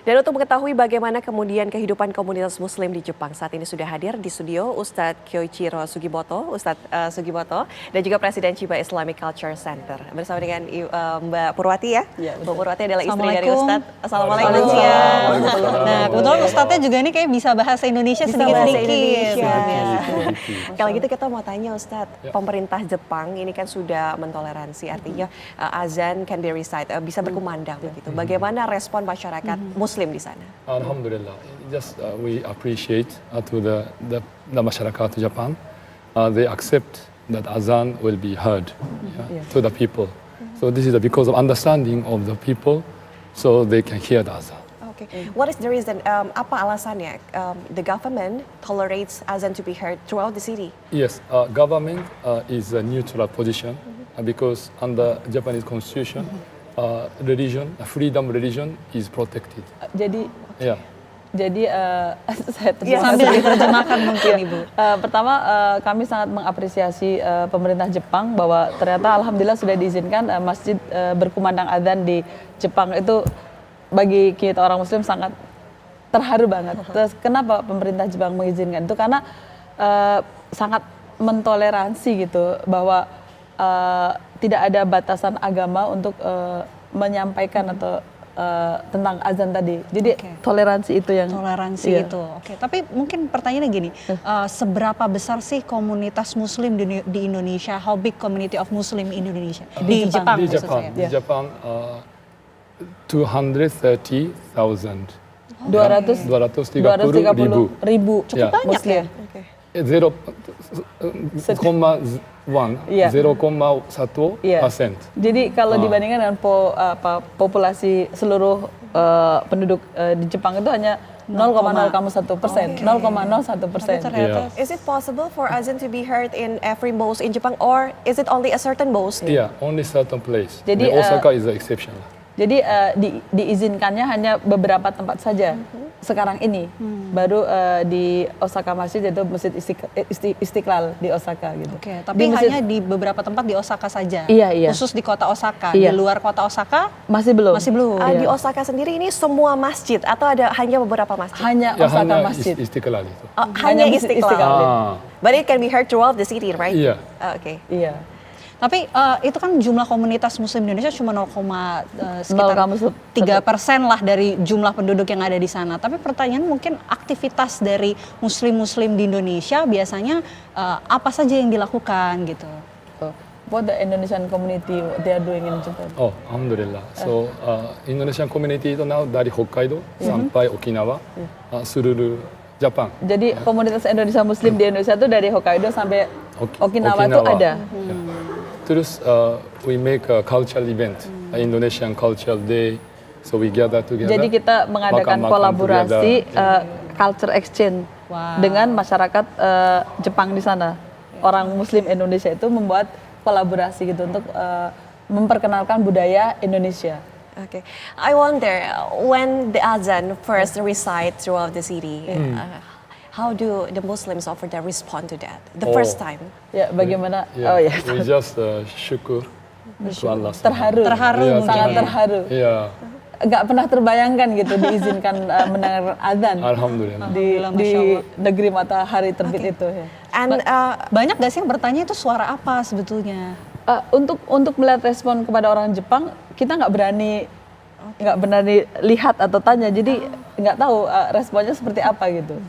Dan untuk mengetahui bagaimana kemudian kehidupan komunitas muslim di Jepang, saat ini sudah hadir di studio Ustadz Kyoichiro Sugiboto, Sugiboto, dan juga Presiden Chiba Islamic Culture Center. Bersama dengan Mbak Purwati ya. Mbak Purwati adalah istri dari Ustadz. Assalamualaikum. Nah, kebetulan Ustadznya juga ini kayak bisa bahasa Indonesia sedikit-sedikit. Kalau gitu kita mau tanya Ustadz, pemerintah Jepang ini kan sudah mentoleransi, artinya azan can be recite, bisa berkumandang begitu. Bagaimana respon masyarakat Muslim di sana? Alhamdulillah, just we appreciate to the masyarakat Japan. They accept that azan will be heard to the people. So this is because of understanding of the people, so they can hear the azan. Okay. What is the reason? Apa alasannya? The government tolerates azan to be heard throughout the city. Yes, government is a neutral position because under Japanese constitution, freedom religion is protected. Jadi saya sambil diterjemahkan mungkin Ibu. Pertama kami sangat mengapresiasi pemerintah Jepang bahwa ternyata alhamdulillah sudah diizinkan masjid berkumandang adzan di Jepang. Itu bagi kita orang Muslim sangat terharu banget. Terus kenapa pemerintah Jepang mengizinkan itu? Karena sangat mentoleransi gitu bahwa tidak ada batasan agama untuk menyampaikan atau tentang azan tadi. Jadi toleransi itu yang itu. Oke. Tapi mungkin pertanyaannya gini, seberapa besar sih komunitas Muslim di Indonesia? How big community of Muslim in Indonesia? Di Jepang. Di Jepang 230,000. 230 ribu. Cukup banyak ya. 0,1%. Jadi kalau dibandingkan dengan populasi seluruh penduduk di Jepang itu hanya 0,01%. Is it possible for azan to be heard in every mosque in Japan, or is it only a certain mosque? Yeah, only certain place. Jadi Osaka is the exception. Jadi diizinkannya hanya beberapa tempat saja sekarang ini. Baru di Osaka Masjid, yaitu Masjid Istiqlal di Osaka gitu. Oke, tapi hanya di beberapa tempat di Osaka saja. Iya. Khusus di kota Osaka. Di luar kota Osaka masih belum. Di Osaka sendiri ini semua masjid atau ada hanya beberapa masjid? Hanya Osaka Masjid. Istiqlal itu. Hanya Istiqlal. But it can be heard throughout the city, right? Iya. Oke. Iya. Tapi itu kan jumlah komunitas Muslim di Indonesia cuma sekitar 3% lah dari jumlah penduduk yang ada di sana. Tapi pertanyaan mungkin aktivitas dari Muslim-Muslim di Indonesia biasanya apa saja yang dilakukan gitu? What the Indonesian community they are doing in Japan? Oh, alhamdulillah. So Indonesian community itu now dari Hokkaido sampai Okinawa, seluruh Jepang. Jadi komunitas Indonesia Muslim di Indonesia itu dari Hokkaido sampai Okinawa itu ada. Terus we make a cultural event, Indonesian Cultural Day, so we gather together. Jadi kita mengadakan kolaborasi culture exchange dengan masyarakat Jepang di sana. Orang Muslim Indonesia itu membuat kolaborasi gitu untuk memperkenalkan budaya Indonesia. Okay, I wonder when the azan first recite throughout the city. How do the Muslims over there respond to that? The first time? Ya, bagaimana? We just syukur to Allah. Terharu, sangat terharu. Iya. Nggak pernah terbayangkan gitu diizinkan mendengar azan. Alhamdulillah. Di negeri matahari terbit itu. Ya. And banyak nggak sih yang bertanya itu suara apa sebetulnya? Untuk melihat respon kepada orang Jepang, kita nggak berani lihat atau tanya. Jadi nggak tahu responnya seperti apa gitu.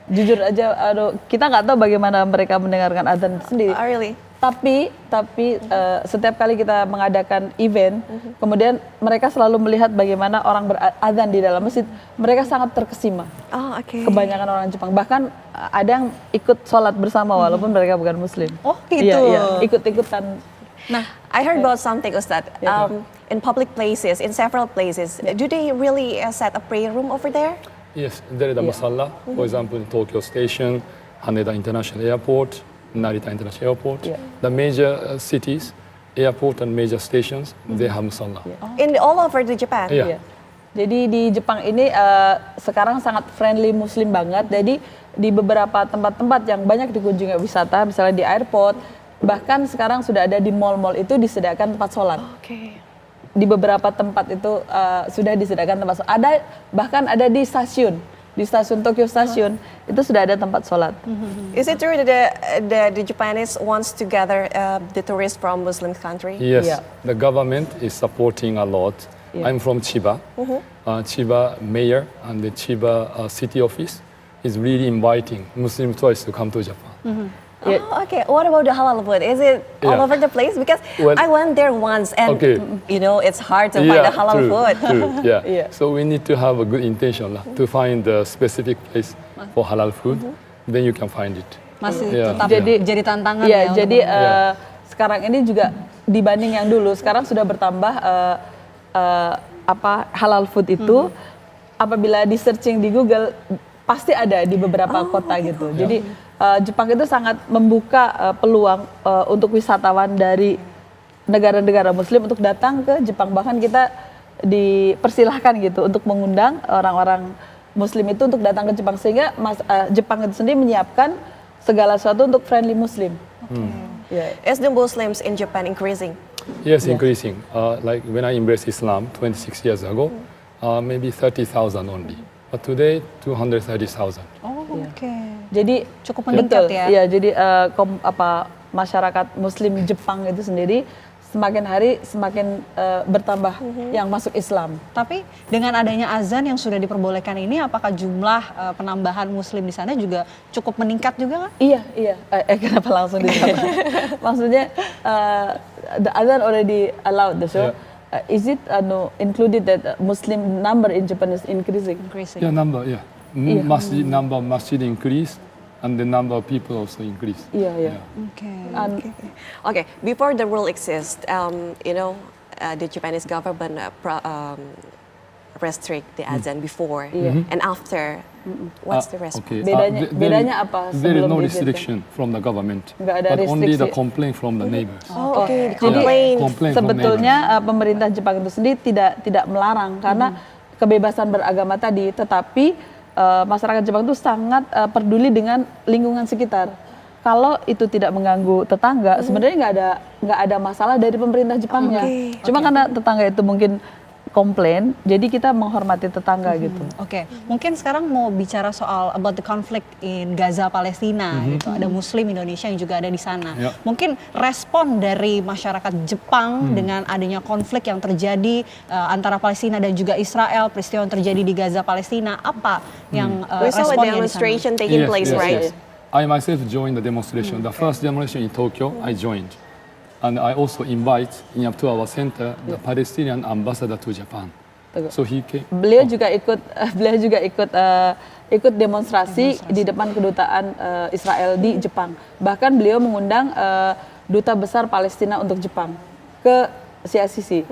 Jujur aja, kita nggak tahu bagaimana mereka mendengarkan azan itu sendiri. Really? Tapi setiap kali kita mengadakan event, kemudian mereka selalu melihat bagaimana orang berazan di dalam masjid. Mereka sangat terkesima. Kebanyakan orang Jepang, bahkan ada yang ikut sholat bersama walaupun mereka bukan Muslim. Oh gitu. Iya, ikut-ikutan. Nah, I heard about something, Ustadz. In public places, in several places, do they really set a prayer room over there? Yes, there is a musalla. For example, in Tokyo Station, Haneda International Airport, Narita International Airport. The major cities, airport and major stations, they have musalla. In all over the Japan? Yeah. Jadi di Jepang ini sekarang sangat friendly Muslim banget. Jadi di beberapa tempat-tempat yang banyak dikunjungi wisata, misalnya di airport, bahkan sekarang sudah ada di mall-mall itu disediakan tempat sholat. di beberapa tempat itu sudah disediakan tempat sholat. Bahkan ada di stasiun Tokyo Station itu sudah ada tempat sholat. Is it true that the Japanese wants to gather the tourists from Muslim country? Yes, Yeah. the government is supporting a lot. Yeah. I'm from Chiba. Chiba mayor and the Chiba city office is really inviting Muslim tourists to come to Japan. Yeah. Oh, okay. What about the halal food? Is it all Yeah. over the place? Because Well- I went there once, and Okay. you know it's hard to find the halal true, food. True, yeah. Yeah. So we need to have a good intention lah, to find the specific place for halal food. Then you can find it. Masih Yeah. tetap Jadi- jadi tantangan Iya, ya. untuk jadi Yeah. sekarang ini juga dibanding yang dulu, sekarang sudah bertambah halal food itu. Apabila di searching di Google pasti ada di beberapa kota gitu. Jadi Jepang itu sangat membuka peluang untuk wisatawan dari negara-negara Muslim untuk datang ke Jepang. Bahkan kita dipersilahkan gitu untuk mengundang orang-orang Muslim itu untuk datang ke Jepang, sehingga Jepang itu sendiri menyiapkan segala sesuatu untuk friendly Muslim. Yeah. Is the Muslims in Japan increasing? Yes, increasing. Like when I embraced Islam 26 years ago, maybe 30,000 only. But today, 230,000. Oh, oke. Jadi Cukup meningkat betul, ya. Iya, jadi masyarakat Muslim Jepang itu sendiri semakin hari semakin bertambah yang masuk Islam. Tapi dengan adanya azan yang sudah diperbolehkan ini, apakah jumlah penambahan Muslim di sana juga cukup meningkat juga kan? Iya. Kenapa langsung disana? Maksudnya the azan already allowed, so is it included that Muslim number in Japan is increasing? Increasing. Yeah, number of masjid increased, and the number of people also increased. Iya. Oke. Okay, before the rule exists, the Japanese government restrict the azan before and after. What's the response? Okay. Bedanya apa There is sebelum no diizinkan? restriction from the government, Nggak ada but only the restriksi. complaint from the neighbors. Oh, okay. The Jadi complaint. Complaint from sebetulnya pemerintah Jepang itu sendiri tidak melarang karena kebebasan beragama tadi, tetapi masyarakat Jepang itu sangat peduli dengan lingkungan sekitar. Kalau itu tidak mengganggu tetangga, sebenarnya nggak ada masalah dari pemerintah Jepangnya. Cuma karena tetangga itu mungkin komplain, jadi kita menghormati tetangga gitu. Oke, mungkin sekarang mau bicara soal about the conflict in Gaza Palestina gitu. Ada Muslim Indonesia yang juga ada di sana. Ya. Mungkin respon dari masyarakat Jepang dengan adanya konflik yang terjadi antara Palestina dan juga Israel, peristiwa yang terjadi di Gaza Palestina, apa yang We saw a responnya di sana? demonstration taking place, right? I myself joined the demonstration. The first demonstration in Tokyo, I joined. And I also invite in to our center the Palestinian ambassador to Japan. So he came. Beliau juga ikut demonstrasi di depan kedutaan Israel di Jepang. Bahkan beliau mengundang duta besar Palestina untuk Jepang ke CICC.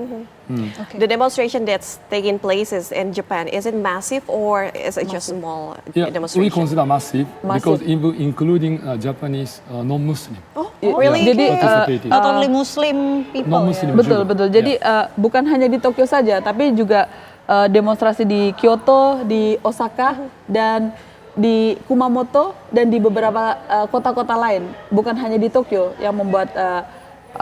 The demonstration that's taking place is in Japan. Is it massive or is it just small Yeah, we demonstration? consider massive, because Massive. including Japanese non-Muslim. Oh, really? Jadi participating. Not only Muslim people Non-Muslim ya? betul. juga. Jadi bukan hanya di Tokyo saja, tapi juga demonstrasi di Kyoto, di Osaka, dan di Kumamoto, dan di beberapa kota-kota lain. Bukan hanya di Tokyo yang membuat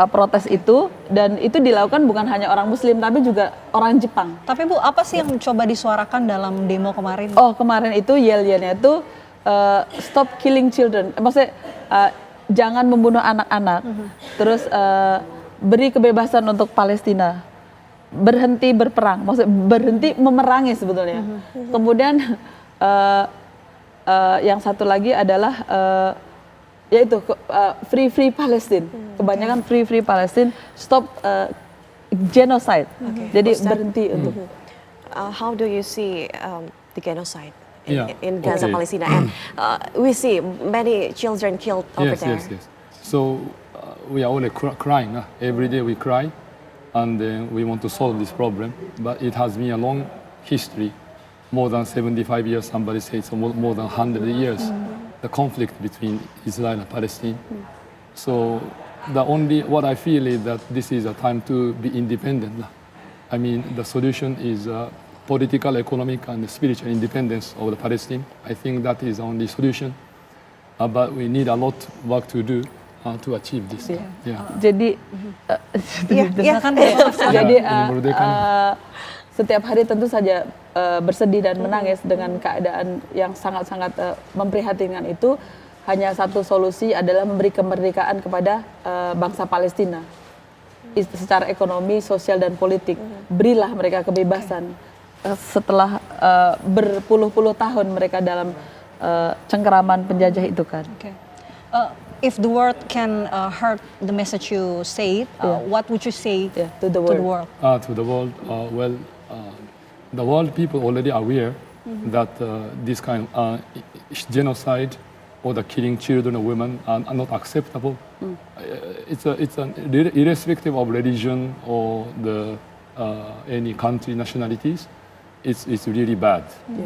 protes itu, dan itu dilakukan bukan hanya orang Muslim, tapi juga orang Jepang. Tapi Bu, apa sih yang coba disuarakan dalam demo kemarin? Oh, kemarin itu yel-yelnya itu stop killing children. Maksudnya jangan membunuh anak-anak. Terus beri kebebasan untuk Palestina. Berhenti berperang. Maksudnya berhenti memerangi sebetulnya. Kemudian yang satu lagi adalah yaitu free Palestine. Kebanyakan free Palestine. Stop genocide. Jadi Ustaz. berhenti untuk How do you see the genocide Yeah, in Gaza, okay. Palestina? And we see many children killed over there. Yes. So we are all crying. Every day we cry, and we want to solve this problem. But it has been a long history, more than 75 years. Somebody says more than 100 years. The conflict between Israel and Palestine. So what I feel is that this is a time to be independent. I mean, the solution is political, economic, and spiritual independence of the Palestine. I think that is the only solution. But we need a lot of work to do. to achieve this. Yeah. Jadi Silakan. jadi Merdeka. setiap hari tentu saja bersedih dan menangis dengan keadaan yang sangat-sangat memprihatinkan itu. Hanya satu solusi adalah memberi kemerdekaan kepada bangsa Palestina secara ekonomi, sosial dan politik. Berilah mereka kebebasan. Setelah berpuluh-puluh tahun mereka dalam cengkeraman penjajah itu kan. Okay. If the world can heard the message you say, what would you say To the world. To the world, the world people already aware that this kind of genocide or the killing children or women are not acceptable. It's irrespective of religion or the any country nationalities. It's really bad.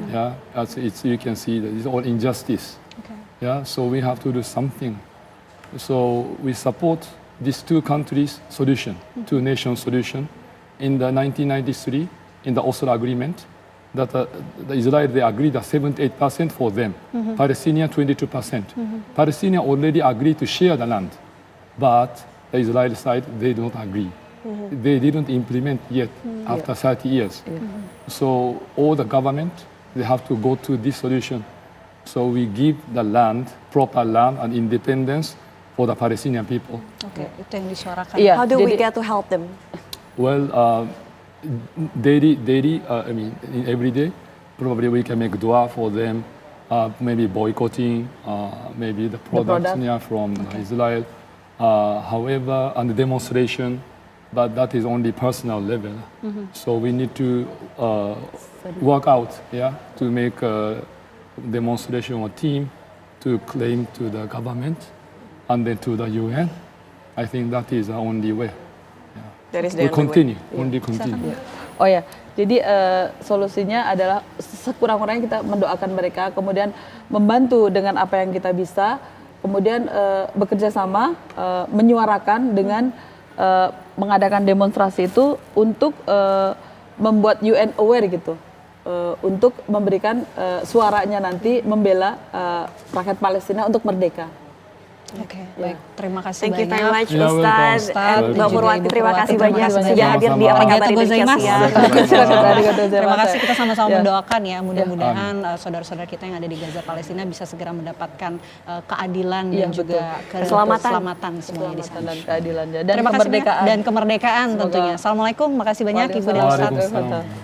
Yeah, you can see that it's all injustice. Okay. Yeah, so we have to do something. So we support these two countries solution, two nation solution. In the 1993, in the Oslo Agreement, that the Israel they agreed that 78% for them, Palestinian 22%. Palestinian already agreed to share the land, but the Israeli side they don't agree. They didn't implement yet after 30 years. So all the government they have to go to this solution. So we give the land, proper land and independence for the Palestinian people. Oke, itu yang disuarakan. Iya, How do we jadi- get to help them? Well, daily, I mean, every day, probably we can make dua for them, maybe boycotting, maybe the products product. from Israel. However, and the demonstration, but that is only personal level. So we need to work out, to make a demonstration or team to claim to the government and then to the UN. I think that is the only way. That is the We only way. continue, only continue. Oh ya, jadi solusinya adalah sekurang-kurangnya kita mendoakan mereka, kemudian membantu dengan apa yang kita bisa, kemudian bekerja sama, menyuarakan dengan mengadakan demonstrasi itu untuk membuat UN aware gitu, untuk memberikan suaranya nanti membela rakyat Palestina untuk merdeka. Oke, baik. Terima kasih Thank you banyak. very much, Yeah, welcome. Ustadz. Ustadz, Mbak juga Purwati, Ibu terima kasih Purwati, banyak terima kasih sudah banyak. hadir di Sama-sama. Apa Kabar Arigatou Indonesia gozaimasu. Siang. Terima kasih, kita sama-sama Ya. mendoakan ya, mudah-mudahan saudara-saudara kita yang ada di Gaza Palestina bisa segera mendapatkan keadilan dan juga keselamatan semuanya di Keselamatan sana. dan keadilannya dan Terima kasih banyak. kemerdekaan. Dan kemerdekaan Semoga- tentunya. Assalamualaikum, makasih banyak Ibu dan Ustadz. Waalaikumsalam.